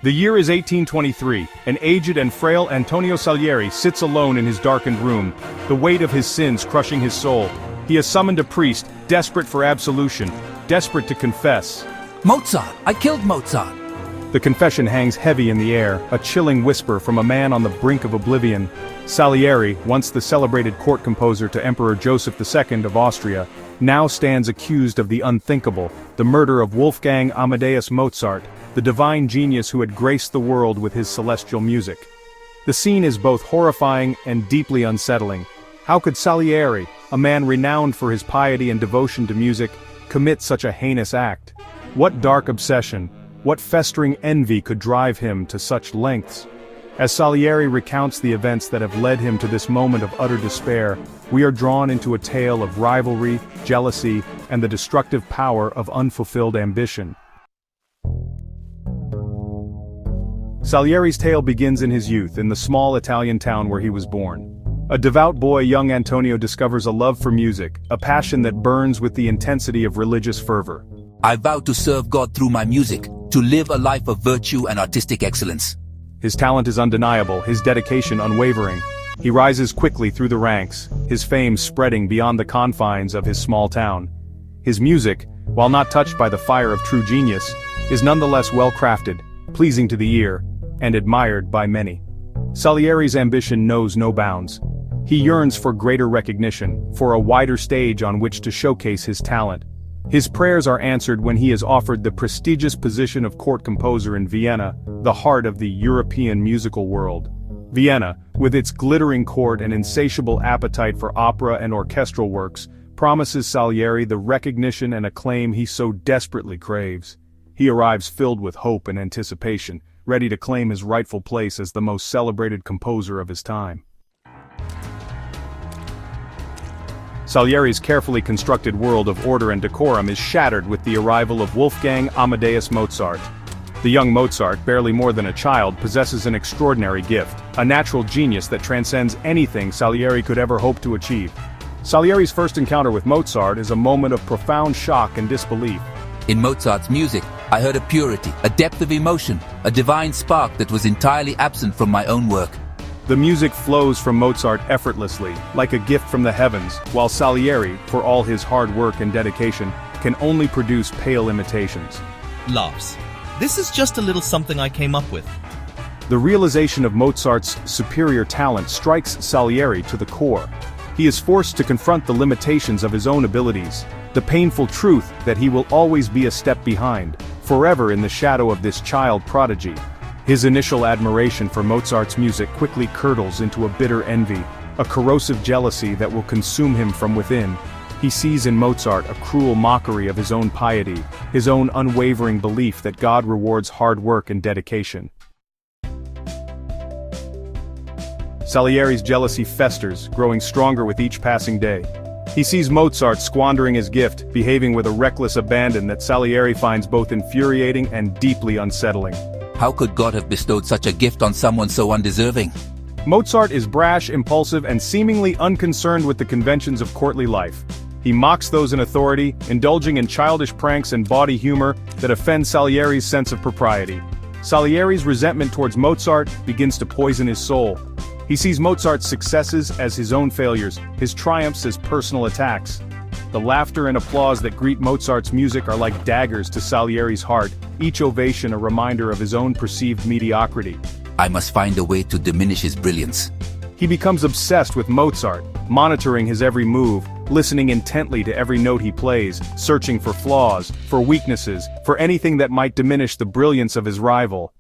The year is 1823, an aged and frail Antonio Salieri sits alone in his darkened room, the weight of his sins crushing his soul. He has summoned a priest, desperate for absolution, desperate to confess. Mozart! I killed Mozart! The confession hangs heavy in the air, a chilling whisper from a man on the brink of oblivion. Salieri, once the celebrated court composer to Emperor Joseph II of Austria, now stands accused of the unthinkable, the murder of Wolfgang Amadeus Mozart, the divine genius who had graced the world with his celestial music. The scene is both horrifying and deeply unsettling. How could Salieri, a man renowned for his piety and devotion to music, commit such a heinous act? What dark obsession, what festering envy could drive him to such lengths? As Salieri recounts the events that have led him to this moment of utter despair, we are drawn into a tale of rivalry, jealousy, and the destructive power of unfulfilled ambition. Salieri's tale begins in his youth in the small Italian town where he was born. A devout boy, young Antonio discovers a love for music, a passion that burns with the intensity of religious fervor. I vow to serve God through my music, to live a life of virtue and artistic excellence. His talent is undeniable, his dedication unwavering. He rises quickly through the ranks, his fame spreading beyond the confines of his small town. His music, while not touched by the fire of true genius, is nonetheless well-crafted, pleasing to the ear, and admired by many. Salieri's ambition knows no bounds. He yearns for greater recognition, for a wider stage on which to showcase his talent. His prayers are answered when he is offered the prestigious position of court composer in Vienna, the heart of the European musical world. Vienna, with its glittering court and insatiable appetite for opera and orchestral works, promises Salieri the recognition and acclaim he so desperately craves. He arrives filled with hope and anticipation, ready to claim his rightful place as the most celebrated composer of his time. Salieri's carefully constructed world of order and decorum is shattered with the arrival of Wolfgang Amadeus Mozart. The young Mozart, barely more than a child, possesses an extraordinary gift, a natural genius that transcends anything Salieri could ever hope to achieve. Salieri's first encounter with Mozart is a moment of profound shock and disbelief. In Mozart's music, I heard a purity, a depth of emotion, a divine spark that was entirely absent from my own work. The music flows from Mozart effortlessly, like a gift from the heavens, while Salieri, for all his hard work and dedication, can only produce pale imitations. Laughs. This is just a little something I came up with. The realization of Mozart's superior talent strikes Salieri to the core. He is forced to confront the limitations of his own abilities, the painful truth that he will always be a step behind, forever in the shadow of this child prodigy. His initial admiration for Mozart's music quickly curdles into a bitter envy, a corrosive jealousy that will consume him from within. He sees in Mozart a cruel mockery of his own piety, his own unwavering belief that God rewards hard work and dedication. Salieri's jealousy festers, growing stronger with each passing day. He sees Mozart squandering his gift, behaving with a reckless abandon that Salieri finds both infuriating and deeply unsettling. How could God have bestowed such a gift on someone so undeserving? Mozart is brash, impulsive, and seemingly unconcerned with the conventions of courtly life. He mocks those in authority, indulging in childish pranks and bawdy humor that offend Salieri's sense of propriety. Salieri's resentment towards Mozart begins to poison his soul. He sees Mozart's successes as his own failures, his triumphs as personal attacks. The laughter and applause that greet Mozart's music are like daggers to Salieri's heart, each ovation a reminder of his own perceived mediocrity. I must find a way to diminish his brilliance. He becomes obsessed with Mozart, monitoring his every move, listening intently to every note he plays, searching for flaws, for weaknesses, for anything that might diminish the brilliance of his rival.